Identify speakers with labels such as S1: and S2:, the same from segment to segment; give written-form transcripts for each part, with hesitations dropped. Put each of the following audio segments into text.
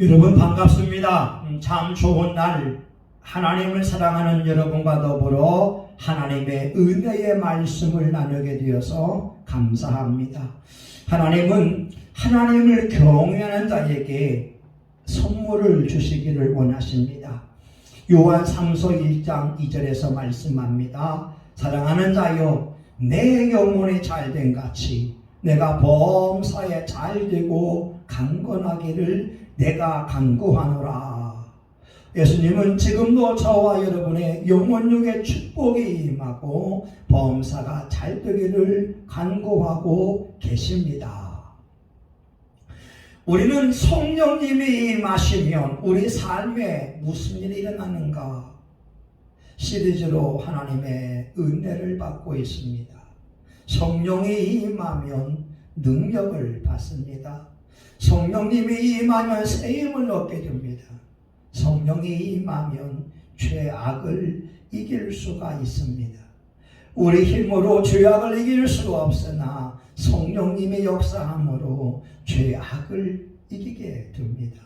S1: 여러분 반갑습니다. 참 좋은 날, 하나님을 사랑하는 여러분과 더불어 하나님의 은혜의 말씀을 나누게 되어서 감사합니다. 하나님은 하나님을 경외하는 자에게 선물을 주시기를 원하십니다. 요한 3서 1장 2절에서 말씀합니다. 사랑하는 자여, 내 영혼이 잘된 같이 내가 범사에 잘되고 강건하기를 내가 간구하노라. 예수님은 지금도 저와 여러분의 영혼육의 축복이 임하고 범사가 잘되기를 간구하고 계십니다. 우리는 성령님이 임하시면 우리 삶에 무슨 일이 일어나는가 시리즈로 하나님의 은혜를 받고 있습니다. 성령이 임하면 능력을 받습니다. 성령님이 임하면 세임을 얻게 됩니다. 성령이 임하면 죄악을 이길 수가 있습니다. 우리 힘으로 죄악을 이길 수가 없으나 성령님의 역사함으로 죄악을 이기게 됩니다.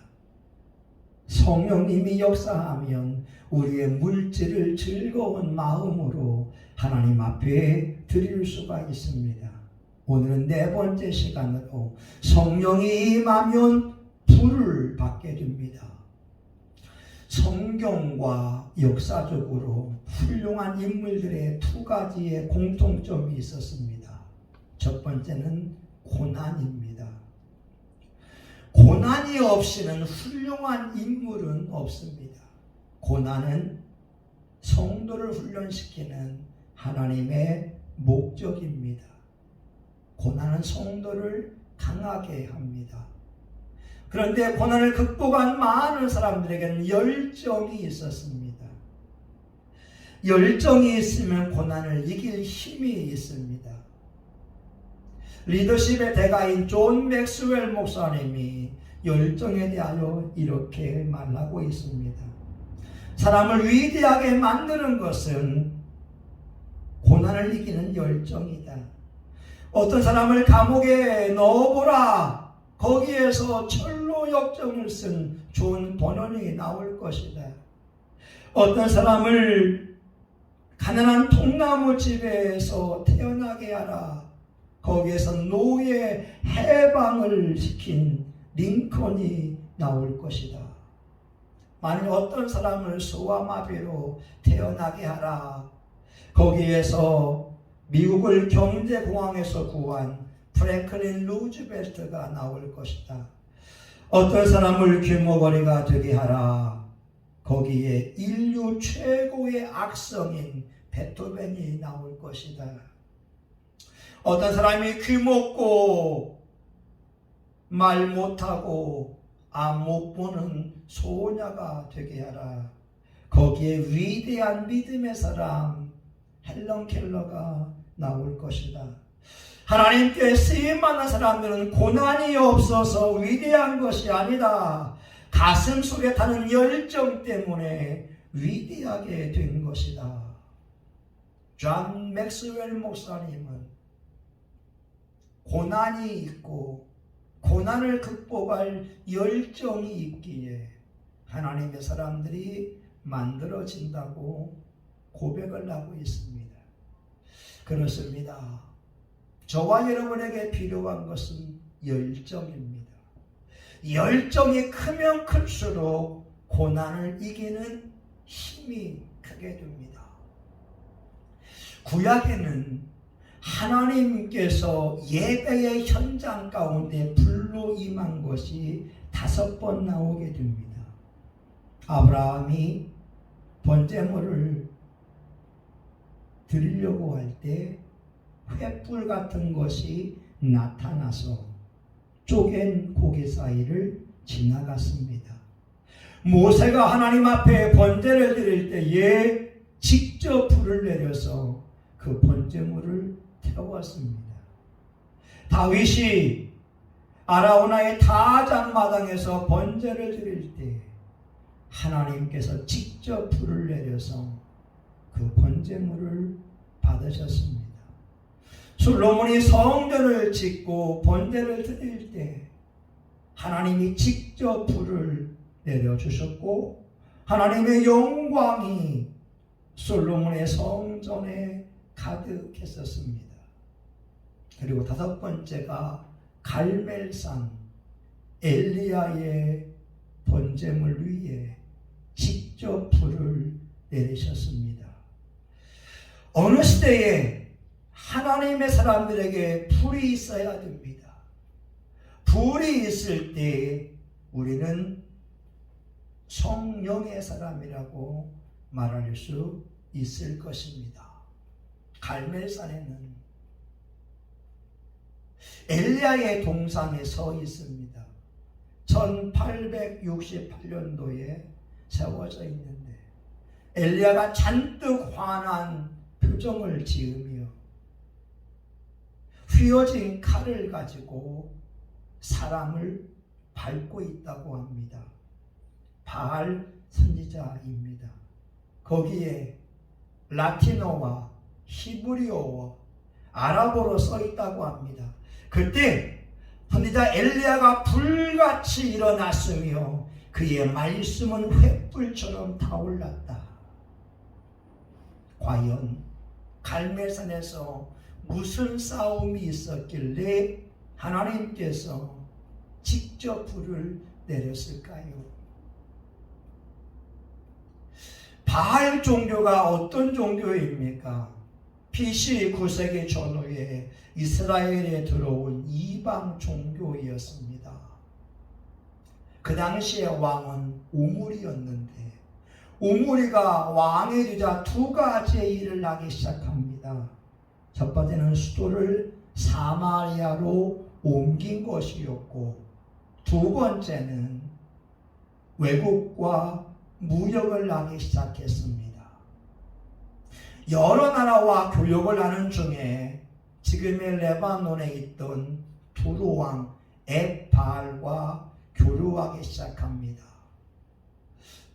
S1: 성령님이 역사하면 우리의 물질을 즐거운 마음으로 하나님 앞에 드릴 수가 있습니다. 오늘은 네 번째 시간으로 성령이 임하면 불을 받게 됩니다. 성경과 역사적으로 훌륭한 인물들의 두 가지의 공통점이 있었습니다. 첫 번째는 고난입니다. 고난이 없이는 훌륭한 인물은 없습니다. 고난은 성도를 훈련시키는 하나님의 목적입니다. 고난은 성도를 강하게 합니다. 그런데 고난을 극복한 많은 사람들에게는 열정이 있었습니다. 열정이 있으면 고난을 이길 힘이 있습니다. 리더십의 대가인 존 맥스웰 목사님이 열정에 대하여 이렇게 말하고 있습니다. 사람을 위대하게 만드는 것은 고난을 이기는 열정이다. 어떤 사람을 감옥에 넣어보라. 거기에서 철로 역정을 쓴 존 버넌이 나올 것이다. 어떤 사람을 가난한 통나무집에서 태어나게 하라. 거기에서 노예 해방을 시킨 링컨이 나올 것이다. 만일 어떤 사람을 소아마비로 태어나게 하라. 거기에서 미국을 경제공황에서 구한 프랭클린 루즈벨트가 나올 것이다. 어떤 사람을 규모거리가 되게 하라. 거기에 인류 최고의 악성인 베토벤이 나올 것이다. 어떤 사람이 귀먹고 말 못하고 안 못 보는 소녀가 되게 하라. 거기에 위대한 믿음의 사람 헬런 켈러가 나올 것이다. 하나님께 쓰임받는 사람들은 고난이 없어서 위대한 것이 아니다. 가슴 속에 타는 열정 때문에 위대하게 된 것이다. 존 맥스웰 목사님은 고난이 있고 고난을 극복할 열정이 있기에 하나님의 사람들이 만들어진다고 고백을 하고 있습니다. 그렇습니다. 저와 여러분에게 필요한 것은 열정입니다. 열정이 크면 클수록 고난을 이기는 힘이 크게 됩니다. 구약에는 하나님께서 예배의 현장 가운데 불로 임한 것이 5번 나오게 됩니다. 아브라함이 번제물을 드리려고 할 때 횃불 같은 것이 나타나서 쪼갠 고기 사이를 지나갔습니다. 모세가 하나님 앞에 번제를 드릴 때에 직접 불을 내려서 그 번제물을 태웠습니다. 다윗이 아라우나의 타작마당에서 번제를 드릴 때 하나님께서 직접 불을 내려서 그 번제물을 받으셨습니다. 솔로몬이 성전을 짓고 번제를 드릴 때 하나님이 직접 불을 내려주셨고 하나님의 영광이 솔로몬의 성전에 가득했었습니다. 그리고 다섯 번째가 갈멜산 엘리야의 번제물 위에 직접 불을 내리셨습니다. 어느 시대에 하나님의 사람들에게 불이 있어야 됩니다. 불이 있을 때 우리는 성령의 사람이라고 말할 수 있을 것입니다. 갈멜산에는 엘리야의 동상에 서 있습니다. 1868년도에 세워져 있는데 엘리야가 잔뜩 화난 표정을 지으며 휘어진 칼을 가지고 사람을 밟고 있다고 합니다. 바알 선지자입니다. 거기에 라틴어와 히브리어와 아랍어로 써 있다고 합니다. 그때 선지자 엘리야가 불같이 일어났으며 그의 말씀은 횃불처럼 타올랐다. 과연 갈멜산에서 무슨 싸움이 있었길래 하나님께서 직접 불을 내렸을까요? 바알 종교가 어떤 종교입니까? BC 9세기 전후에 이스라엘에 들어온 이방 종교였습니다. 그 당시에 왕은 오므리였는데 오므리가 왕이 되자 두 가지의 일을 하기 시작합니다. 첫 번째는 수도를 사마리아로 옮긴 것이었고 두 번째는 외국과 무역을 하기 시작했습니다. 여러 나라와 교역을 하는 중에 지금의 레바논에 있던 두로 왕 엣바알과 교류하기 시작합니다.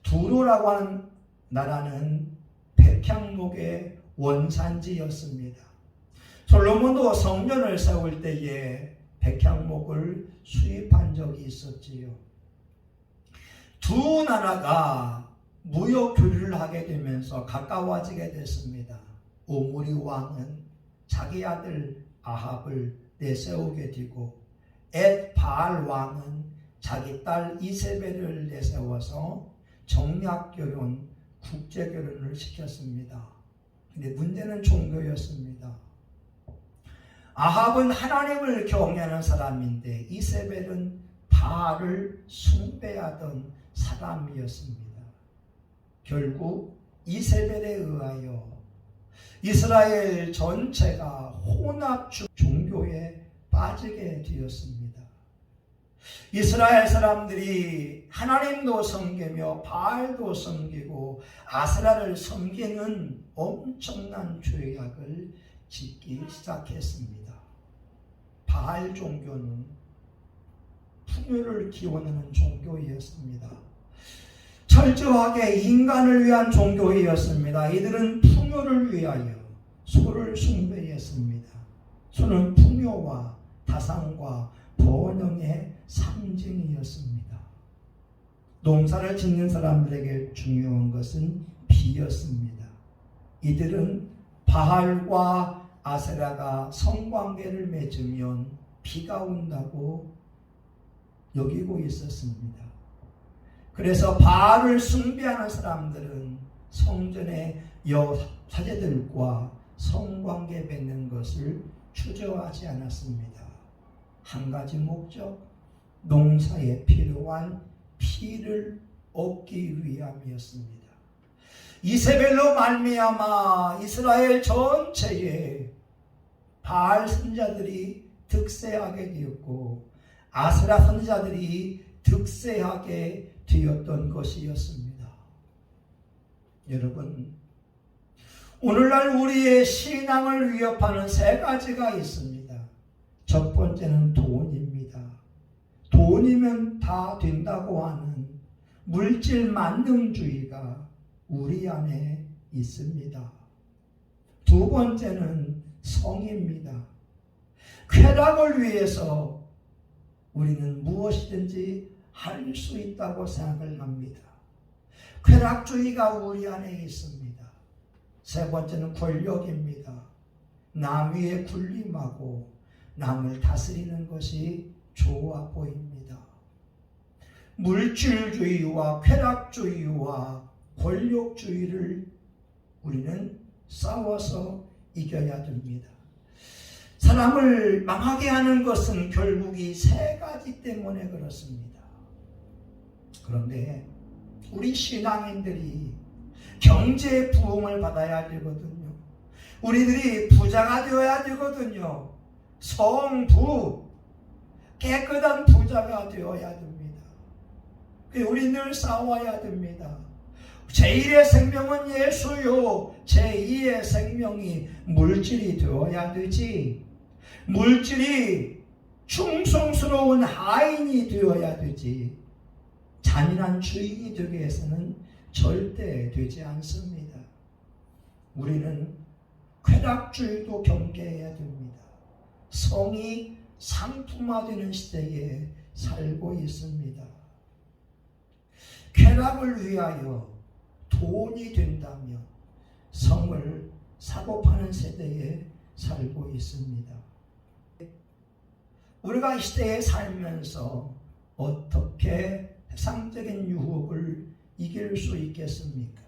S1: 두로라고 하는 나라는 백향목의 원산지였습니다. 솔로몬도 성전을 세울 때에 백향목을 수입한 적이 있었지요. 두 나라가 무역 교류를 하게 되면서 가까워지게 됐습니다. 오므리 왕은 자기 아들 아합을 내세우게 되고 엣바알 왕은 자기 딸 이세벨을 내세워서 정략결혼, 국제결혼을 시켰습니다. 근데 문제는 종교였습니다. 아합은 하나님을 경외하는 사람인데 이세벨은 바알을 숭배하던 사람이었습니다. 결국 이세벨에 의하여 이스라엘 전체가 혼합 종교에 빠지게 되었습니다. 이스라엘 사람들이 하나님도 섬기며 바알도 섬기고 아세라를 섬기는 엄청난 죄악을 짓기 시작했습니다. 바알 종교는 풍요를 기원하는 종교였습니다. 철저하게 인간을 위한 종교였습니다. 이들은 풍요를 위하여 소를 숭배했습니다. 소는 풍요와 다상과 번영의 상징이었습니다. 농사를 짓는 사람들에게 중요한 것은 비였습니다. 이들은 바알과 아세라가 성관계를 맺으면 비가 온다고 여기고 있었습니다. 그래서 바알을 숭배하는 사람들은 성전의 여사제들과 성관계 맺는 것을 추저하지 않았습니다. 한 가지 목적, 농사에 필요한 피를 얻기 위함이었습니다. 이세벨로 말미암아 이스라엘 전체에 바알 선지자들이 득세하게 되었고 아세라 선지자들이 득세하게 되었던 것이었습니다. 여러분, 오늘날 우리의 신앙을 위협하는 세 가지가 있습니다. 첫 번째는 돈입니다. 돈이면 다 된다고 하는 물질 만능주의가 우리 안에 있습니다. 두 번째는 성입니다. 쾌락을 위해서 우리는 무엇이든지 할 수 있다고 생각을 합니다. 쾌락주의가 우리 안에 있습니다. 세 번째는 권력입니다. 남 위에 군림하고 남을 다스리는 것이 좋아 보입니다. 물질주의와 쾌락주의와 권력주의를 우리는 싸워서 이겨야 됩니다. 사람을 망하게 하는 것은 결국 이 세 가지 때문에 그렇습니다. 그런데 우리 신앙인들이 경제 부흥을 받아야 되거든요. 우리들이 부자가 되어야 되거든요. 성부, 깨끗한 부자가 되어야 됩니다. 우리 늘 싸워야 됩니다. 제1의 생명은 예수요, 제2의 생명이 물질이 되어야 되지. 물질이 충성스러운 하인이 되어야 되지. 잔인한 주인이 되기 위해서는 절대 되지 않습니다. 우리는 쾌락주의도 경계해야 됩니다. 성이 상품화되는 시대에 살고 있습니다. 쾌락을 위하여 돈이 된다면 성을 사고 파는 세대에 살고 있습니다. 우리가 이 시대에 살면서 어떻게 세상적인 유혹을 이길 수 있겠습니까?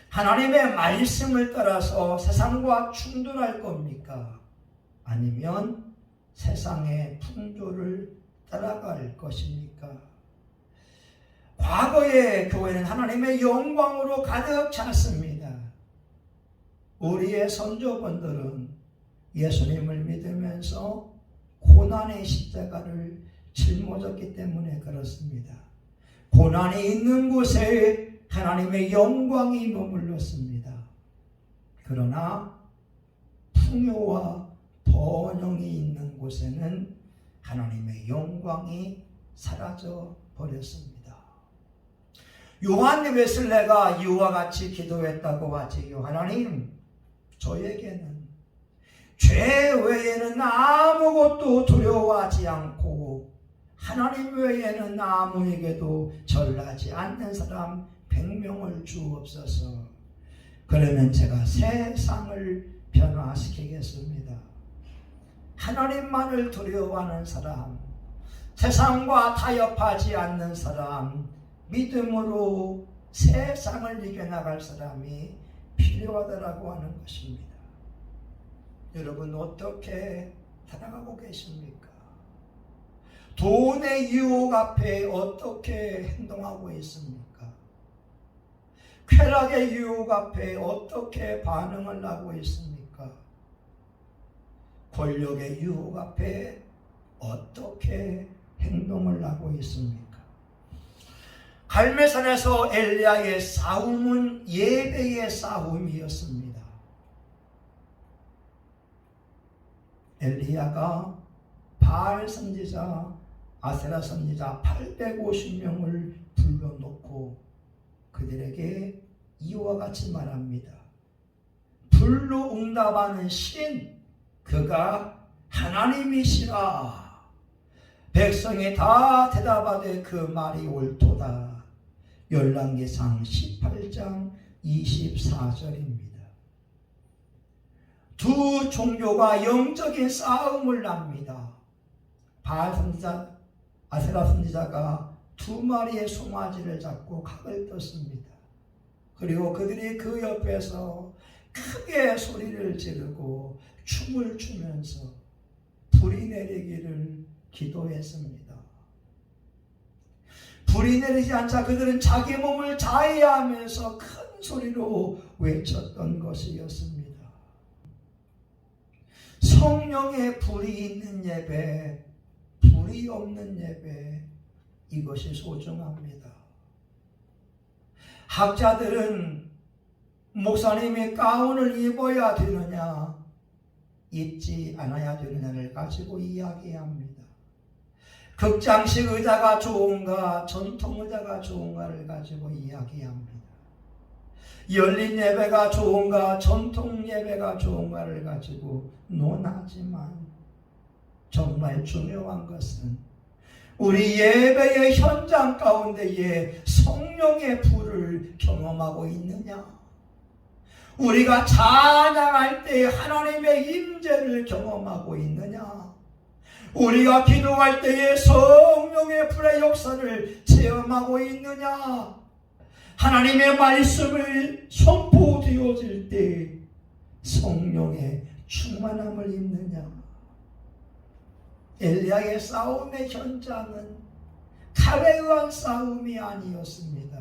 S1: 하나님의 말씀을 따라서 세상과 충돌할 겁니까? 아니면 세상의 풍조를 따라갈 것입니까? 과거의 교회는 하나님의 영광으로 가득 찼습니다. 우리의 선조분들은 예수님을 믿으면서 고난의 십자가를 짊어졌기 때문에 그렇습니다. 고난이 있는 곳에 하나님의 영광이 머물렀습니다. 그러나 풍요와 번영이 있는 곳에는 하나님의 영광이 사라져 버렸습니다. 요한 웨슬레가 이와 같이 기도했다고 하지요. 하나님, 저에게는 죄 외에는 아무것도 두려워하지 않고 하나님 외에는 아무에게도 절하지 않는 사람 100명을 주옵소서. 그러면 제가 세상을 변화시키겠습니다. 하나님만을 두려워하는 사람, 세상과 타협하지 않는 사람, 믿음으로 세상을 이겨나갈 사람이 필요하다라고 하는 것입니다. 여러분 어떻게 살아가고 계십니까? 돈의 유혹 앞에 어떻게 행동하고 있습니까? 쾌락의 유혹 앞에 어떻게 반응을 하고 있습니까? 권력의 유혹 앞에 어떻게 행동을 하고 있습니까? 갈매산에서 엘리야의 싸움은 예배의 싸움이었습니다. 엘리야가 바알 선지자, 아세라 선지자 850명을 불러놓고 그들에게 이와 같이 말합니다. 불로 응답하는 신, 그가 하나님이시라. 백성이 다 대답하되 그 말이 옳도다. 열왕기상 18장 24절입니다. 두 종교가 영적인 싸움을 합니다. 바알 선지자, 아세라 선지자가 두 마리의 송아지를 잡고 각을 떴습니다. 그리고 그들이 그 옆에서 크게 소리를 지르고 춤을 추면서 불이 내리기를 기도했습니다. 불이 내리지 않자 그들은 자기 몸을 자해하면서 큰 소리로 외쳤던 것이었습니다. 성령의 불이 있는 예배, 불이 없는 예배, 이것이 소중합니다. 학자들은 목사님이 가운을 입어야 되느냐, 입지 않아야 되느냐를 가지고 이야기합니다. 극장식 의자가 좋은가, 전통 의자가 좋은가를 가지고 이야기합니다. 열린 예배가 좋은가, 전통 예배가 좋은가를 가지고 논하지만 정말 중요한 것은 우리 예배의 현장 가운데에 성령의 불을 경험하고 있느냐? 우리가 찬양할 때 하나님의 임재를 경험하고 있느냐? 우리가 기도할 때에 성령의 불의 역사를 체험하고 있느냐? 하나님의 말씀을 선포되어질 때 성령의 충만함을 입느냐? 엘리야의 싸움의 현장은 칼에 의한 싸움이 아니었습니다.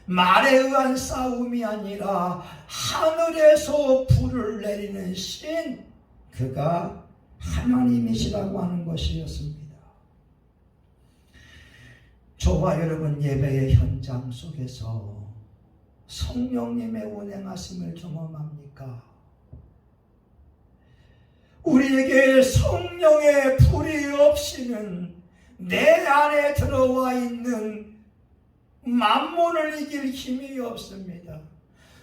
S1: 말에 의한 싸움이 아니라 하늘에서 불을 내리는 신, 그가 하나님이시라고 하는 것이었습니다. 저와 여러분 예배의 현장 속에서 성령님의 운행하심을 경험합니까? 우리에게 성령의 불이 없이는 내 안에 들어와 있는 만몬을 이길 힘이 없습니다.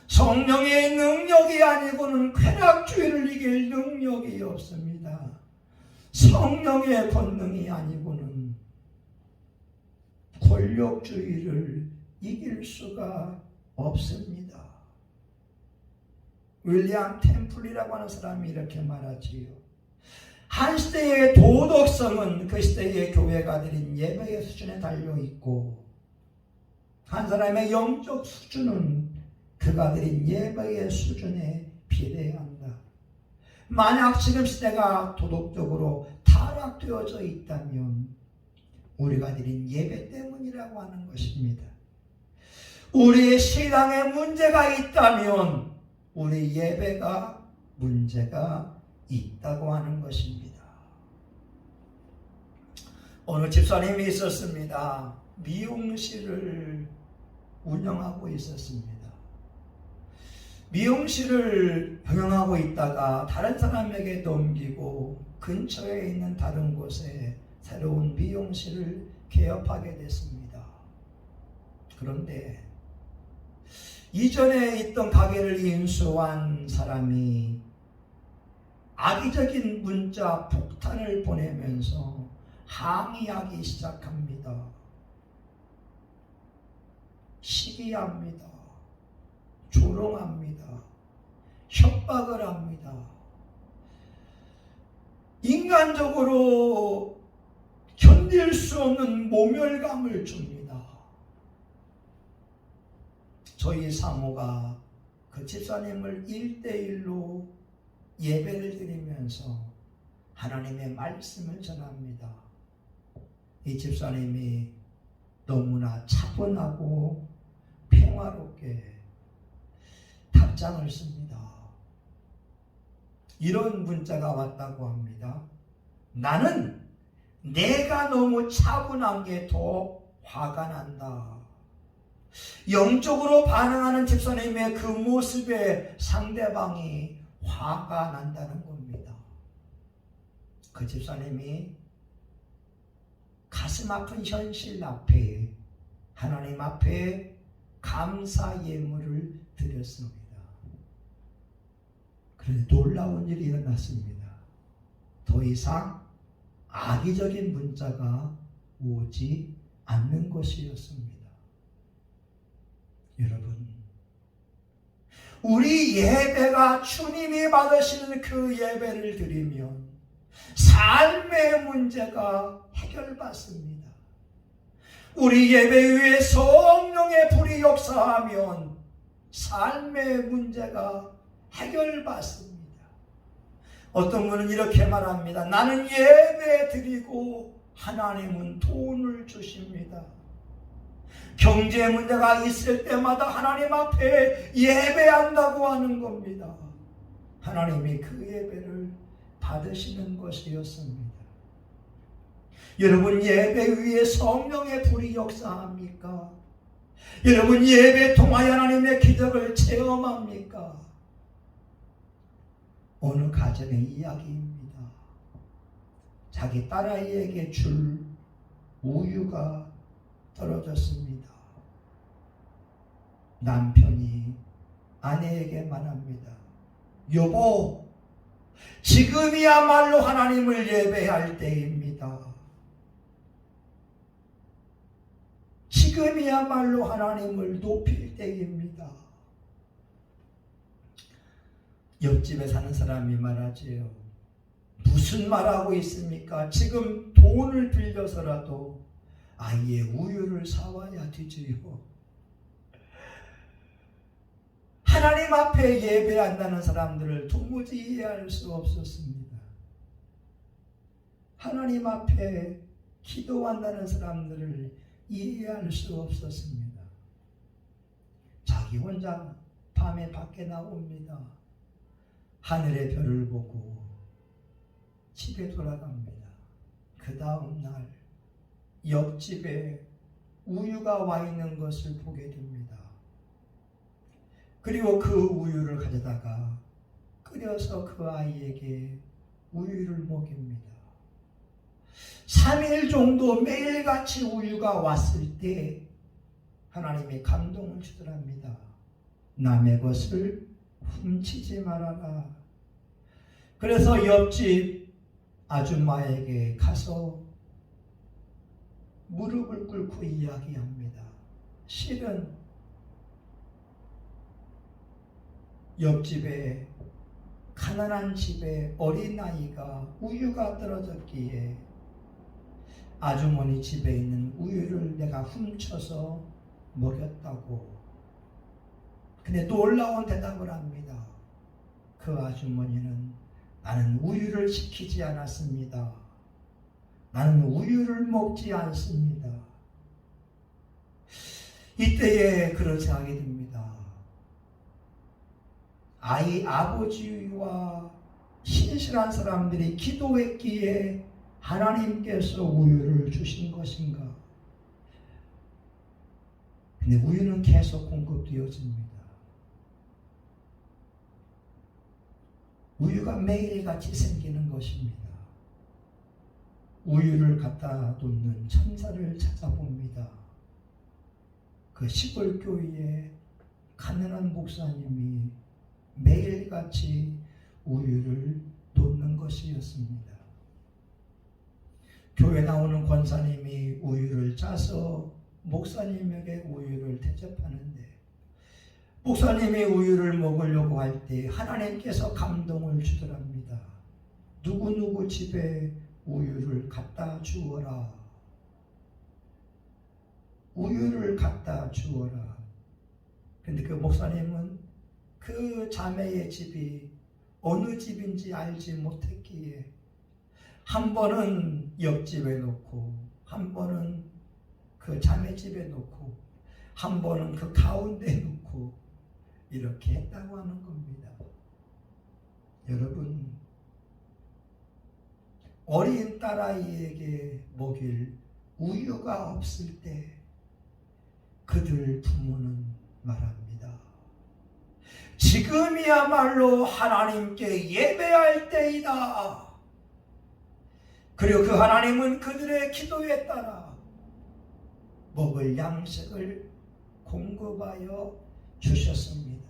S1: 성령의 능력이 아니고는 쾌락주의를 이길 능력이 없습니다. 성령의 권능이 아니고는 권력주의를 이길 수가 없습니다. 윌리엄 템플이라고 하는 사람이 이렇게 말하지요. 한 시대의 도덕성은 그 시대의 교회가 드린 예배의 수준에 달려있고, 한 사람의 영적 수준은 그가 드린 예배의 수준에 비례한다. 만약 지금 시대가 도덕적으로 타락되어져 있다면 우리가 드린 예배 때문이라고 하는 것입니다. 우리의 신앙에 문제가 있다면 우리 예배가 문제가 있다고 하는 것입니다. 어느 집사님이 있었습니다. 미용실을 운영하고 있었습니다. 미용실을 경영하고 있다가 다른 사람에게 넘기고 근처에 있는 다른 곳에 새로운 미용실을 개업하게 됐습니다. 그런데 이전에 있던 가게를 인수한 사람이 악의적인 문자 폭탄을 보내면서 항의하기 시작합니다. 시기합니다. 조롱합니다. 협박을 합니다. 인간적으로 견딜 수 없는 모멸감을 줍니다. 저희 사모가 그 집사님을 1대1로 예배를 드리면서 하나님의 말씀을 전합니다. 이 집사님이 너무나 차분하고 평화롭게 답장을 씁니다. 이런 문자가 왔다고 합니다. 나는 내가 너무 차분한 게 더 화가 난다. 영적으로 반응하는 집사님의 그 모습에 상대방이 화가 난다는 겁니다. 그 집사님이 가슴 아픈 현실 앞에 하나님 앞에 감사 예물을 드렸습니다. 그런데 놀라운 일이 일어났습니다. 더 이상 악의적인 문자가 오지 않는 것이었습니다. 여러분, 우리 예배가 주님이 받으시는 그 예배를 드리면 삶의 문제가 해결받습니다. 우리 예배 위에 성령의 불이 역사하면 삶의 문제가 해결받습니다. 어떤 분은 이렇게 말합니다. 나는 예배 드리고 하나님은 돈을 주십니다. 경제 문제가 있을 때마다 하나님 앞에 예배한다고 하는 겁니다. 하나님이 그 예배를 받으시는 것이었습니다. 여러분, 예배 위에 성령의 불이 역사합니까? 여러분, 예배 통하여 하나님의 기적을 체험합니까? 어느 가정의 이야기입니다. 자기 딸아이에게 줄 우유가 떨어졌습니다. 남편이 아내에게 말합니다. 여보, 지금이야말로 하나님을 예배할 때입니다. 지금이야말로 하나님을 높일 때입니다. 옆집에 사는 사람이 말하지요. 무슨 말하고 있습니까? 지금 돈을 빌려서라도 아이의 우유를 사와야 되지요. 하나님 앞에 예배한다는 사람들을 도무지 이해할 수 없었습니다. 하나님 앞에 기도한다는 사람들을 이해할 수 없었습니다. 자기 혼자 밤에 밖에 나옵니다. 하늘의 별을 보고 집에 돌아갑니다. 그 다음 날 옆집에 우유가 와 있는 것을 보게 됩니다. 그리고 그 우유를 가져다가 끓여서 그 아이에게 우유를 먹입니다. 3일 정도 매일같이 우유가 왔을 때 하나님이 감동을 주더랍니다. 남의 것을 훔치지 말아라. 그래서 옆집 아줌마에게 가서 무릎을 꿇고 이야기합니다. 실은 옆집에 가난한 집에 어린아이가 우유가 떨어졌기에 아주머니 집에 있는 우유를 내가 훔쳐서 먹였다고. 근데 놀라운 대답을 합니다. 그 아주머니는 나는 우유를 시키지 않았습니다. 나는 우유를 먹지 않습니다. 이때에 그런 생각이 듭니다. 아버지와 신실한 사람들이 기도했기에 하나님께서 우유를 주신 것인가? 근데 우유는 계속 공급되어집니다. 우유가 매일같이 생기는 것입니다. 우유를 갖다 놓는 천사를 찾아봅니다. 그 시골 교회에 가난한 목사님이 매일같이 우유를 놓는 것이었습니다. 교회 나오는 권사님이 우유를 짜서 목사님에게 우유를 대접하는데 목사님이 우유를 먹으려고 할 때 하나님께서 감동을 주더랍니다. 누구누구 집에 우유를 갖다 주어라. 우유를 갖다 주어라. 근데 그 목사님은 그 자매의 집이 어느 집인지 알지 못했기에 한 번은 옆집에 놓고 한 번은 그 자매 집에 놓고 한 번은 그 가운데 놓고 이렇게 했다고 하는 겁니다. 여러분, 어린 딸아이에게 먹일 우유가 없을 때 그들 부모는 말합니다. 지금이야말로 하나님께 예배할 때이다. 그리고 그 하나님은 그들의 기도에 따라 먹을 양식을 공급하여 주셨습니다.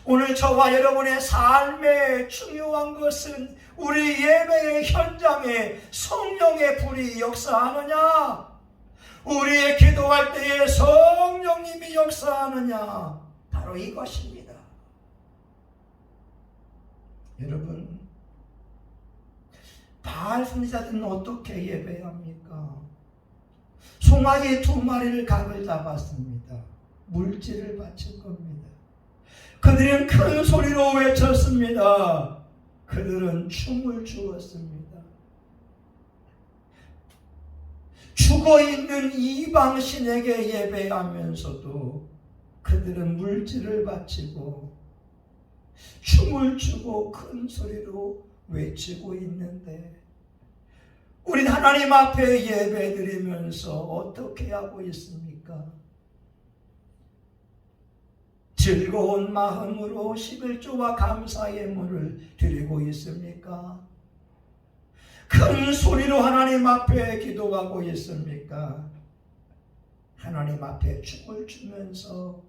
S1: 오늘 저와 여러분의 삶에 중요한 것은 우리 예배의 현장에 성령의 불이 역사하느냐, 우리의 기도할 때에 성령님이 역사하느냐, 바로 이것입니다. 여러분, 바알 선지자들은 어떻게 예배합니까? 송아지 2마리를 각을 잡았습니다. 물질을 바친 겁니다. 그들은 큰 소리로 외쳤습니다. 그들은 춤을 추었습니다. 죽어있는 이방신에게 예배하면서도 그들은 물질을 바치고 춤을 추고 큰 소리로 외치고 있는데 우린 하나님 앞에 예배드리면서 어떻게 하고 있습니까? 즐거운 마음으로 11조와 감사의 예물을 드리고 있습니까? 큰 소리로 하나님 앞에 기도하고 있습니까? 하나님 앞에 춤을 추면서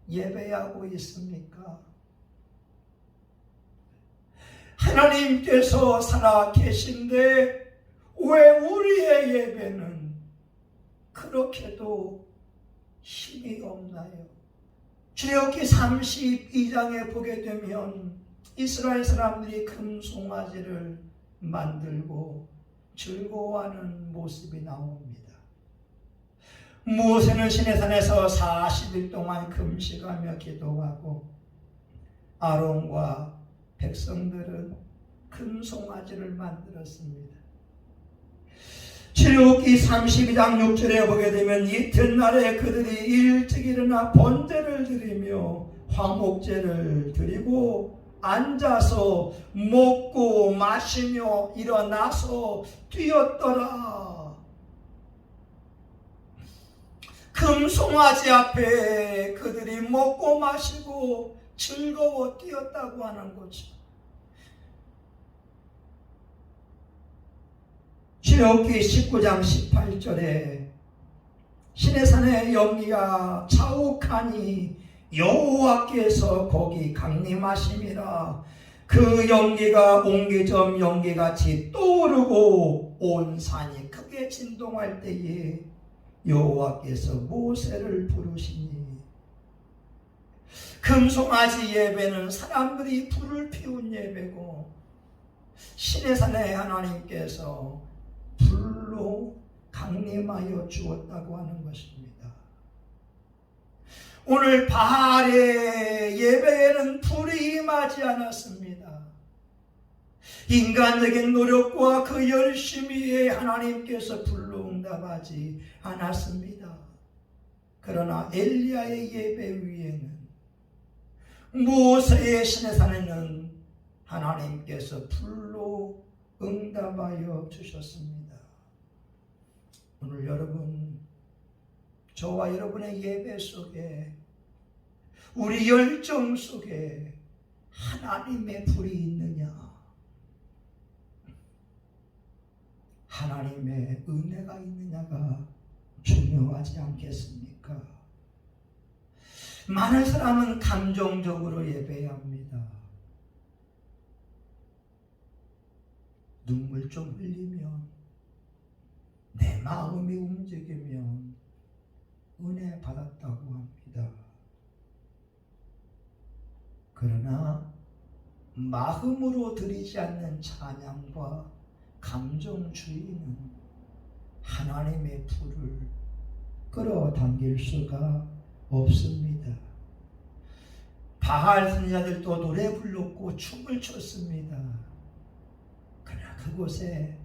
S1: 예배하고 있습니까? 하나님께서 살아 계신데 왜 우리의 예배는 그렇게도 힘이 없나요? 출애굽기 32장에 보게 되면 이스라엘 사람들이 금송아지를 만들고 즐거워하는 모습이 나옵니다. 모세는 시내산에서 40일 동안 금식하며 기도하고 아론과 백성들은 금송아지를 만들었습니다. 출애굽기 32장 6절에 보게 되면 이튿날에 그들이 일찍 일어나 번제를 드리며 화목제를 드리고 앉아서 먹고 마시며 일어나서 뛰었더라. 금송아지 앞에 그들이 먹고 마시고 즐거워 뛰었다고 하는 거죠. 출애굽기 19장 18절에 시내산의 연기가 자욱하니 여호와께서 거기 강림하심이라. 그 연기가 옹기점 연기같이 떠오르고 온 산이 크게 진동할 때에 여호와께서 모세를 부르시니. 금송아지 예배는 사람들이 불을 피운 예배고 시내산의 하나님께서 불로 강림하여 주었다고 하는 것입니다. 오늘 바알의 예배에는 불이 임하지 않았습니다. 인간적인 노력과 그 열심히에 하나님께서 불로 응답하지 않았습니다. 그러나 엘리야의 예배 위에는, 모세의 시내산에는 하나님께서 불로 응답하여 주셨습니다. 오늘 여러분, 저와 여러분의 예배 속에, 우리 열정 속에 하나님의 불이 있느냐, 하나님의 은혜가 있느냐가 중요하지 않겠습니까? 많은 사람은 감정적으로 예배합니다. 눈물 좀 흘리면, 내 마음이 움직이면 은혜 받았다고 합니다. 그러나 마음으로 드리지 않는 찬양과 감정주의는 하나님의 불을 끌어당길 수가 없습니다. 바알 선지자들도 노래 불렀고 춤을 췄습니다. 그러나 그곳에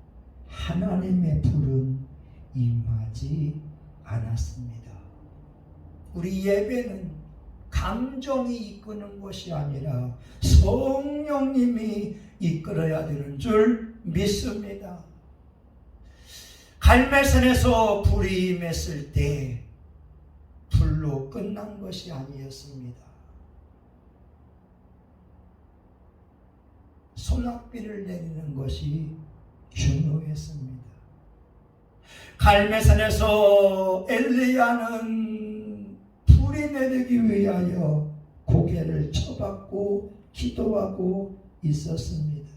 S1: 하나님의 불은 임하지 않았습니다. 우리 예배는 감정이 이끄는 것이 아니라 성령님이 이끌어야 되는 줄 믿습니다. 갈멜산에서 불이 임했을 때 불로 끝난 것이 아니었습니다. 소낙비를 내리는 것이 중요했습니다. 갈멜산에서 엘리야는 불이 내리기 위하여 고개를 쳐박고 기도하고 있었습니다.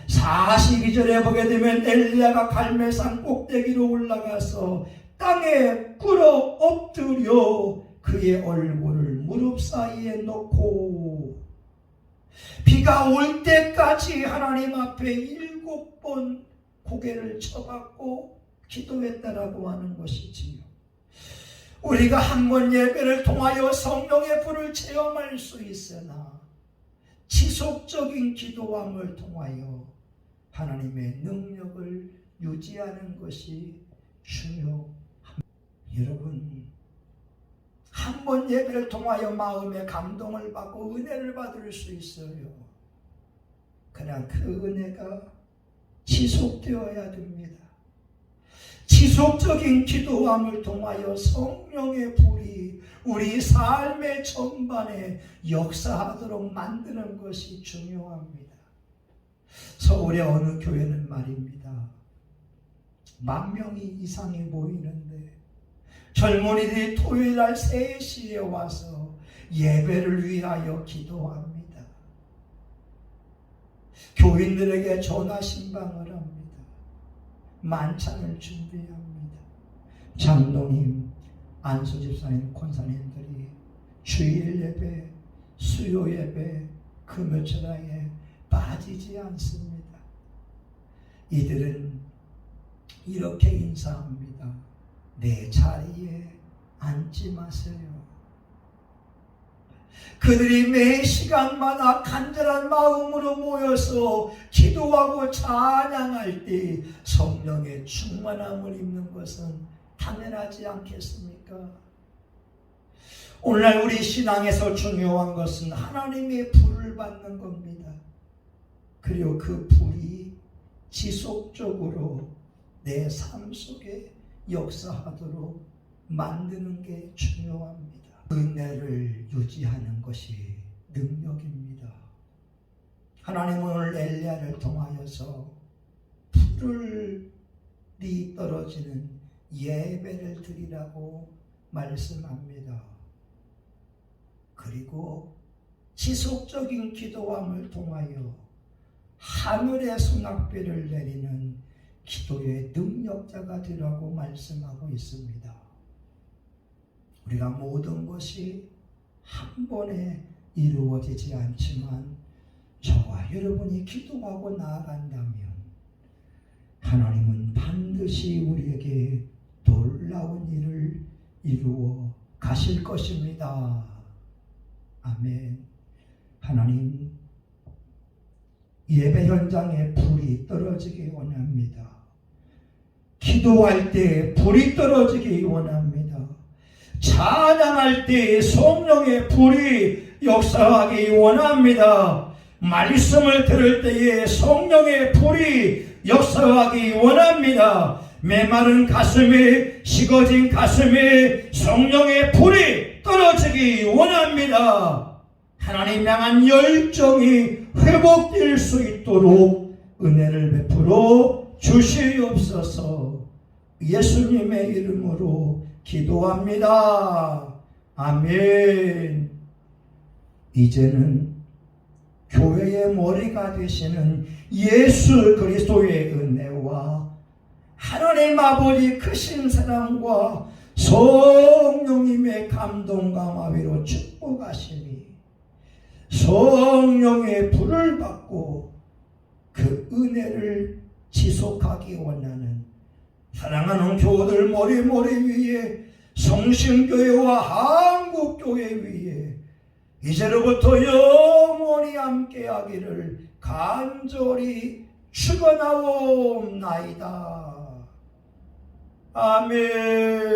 S1: 42절에 보게 되면 엘리야가 갈멜산 꼭대기로 올라가서 땅에 꿇어 엎드려 그의 얼굴을 무릎 사이에 놓고 비가 올 때까지 하나님 앞에 7번 고개를 쳐박고 기도했다라고 하는 것이지요. 우리가 한 번 예배를 통하여 성령의 불을 체험할 수 있으나 지속적인 기도함을 통하여 하나님의 능력을 유지하는 것이 중요합니다. 여러분, 한 번 예배를 통하여 마음의 감동을 받고 은혜를 받을 수 있어요. 그러나 그 은혜가 지속되어야 됩니다. 지속적인 기도함을 통하여 성령의 불이 우리 삶의 전반에 역사하도록 만드는 것이 중요합니다. 서울의 어느 교회는 말입니다. 10,000명이 이상이 모이는데 젊은이들이 토요일날 3시에 와서 예배를 위하여 기도합니다. 교인들에게 전화 신방을 합니다. 만찬을 준비합니다. 장로님, 안수 집사님, 권사님들이 주일 예배, 수요 예배, 금요철야에 빠지지 않습니다. 이들은 이렇게 인사합니다. 내 자리에 앉지 마세요. 그들이 매 시간마다 간절한 마음으로 모여서 기도하고 찬양할 때 성령의 충만함을 입는 것은 당연하지 않겠습니까? 오늘날 우리 신앙에서 중요한 것은 하나님의 불을 받는 겁니다. 그리고 그 불이 지속적으로 내 삶 속에 역사하도록 만드는 게 중요합니다. 은혜를 유지하는 것이 능력입니다. 하나님은 오늘 엘리야를 통하여서 불이 떨어지는 예배를 드리라고 말씀합니다. 그리고 지속적인 기도함을 통하여 하늘의 소낙비를 내리는 기도의 능력자가 되라고 말씀하고 있습니다. 우리가 모든 것이 한 번에 이루어지지 않지만 저와 여러분이 기도하고 나아간다면 하나님은 반드시 우리에게 놀라운 일을 이루어 가실 것입니다. 아멘. 하나님, 예배 현장에 불이 떨어지기 원합니다. 기도할 때 불이 떨어지기 원합니다. 찬양할 때 성령의 불이 역사하기 원합니다. 말씀을 들을 때에 성령의 불이 역사하기 원합니다. 메마른 가슴에, 식어진 가슴에 성령의 불이 떨어지기 원합니다. 하나님 향한 열정이 회복될 수 있도록 은혜를 베풀어 주시옵소서. 예수님의 이름으로 기도합니다. 아멘. 이제는 교회의 머리가 되시는 예수 그리스도의 은혜와 하나님 아버지 크신 사랑과 성령님의 감동과 마비로 축복하시니 성령의 불을 받고 그 은혜를 지속하기 원하는 사랑하는 교우들 머리 위에 성신교회와 한국교회 위에 이제로부터 영원히 함께하기를 간절히 축원하옵나이다. 아멘.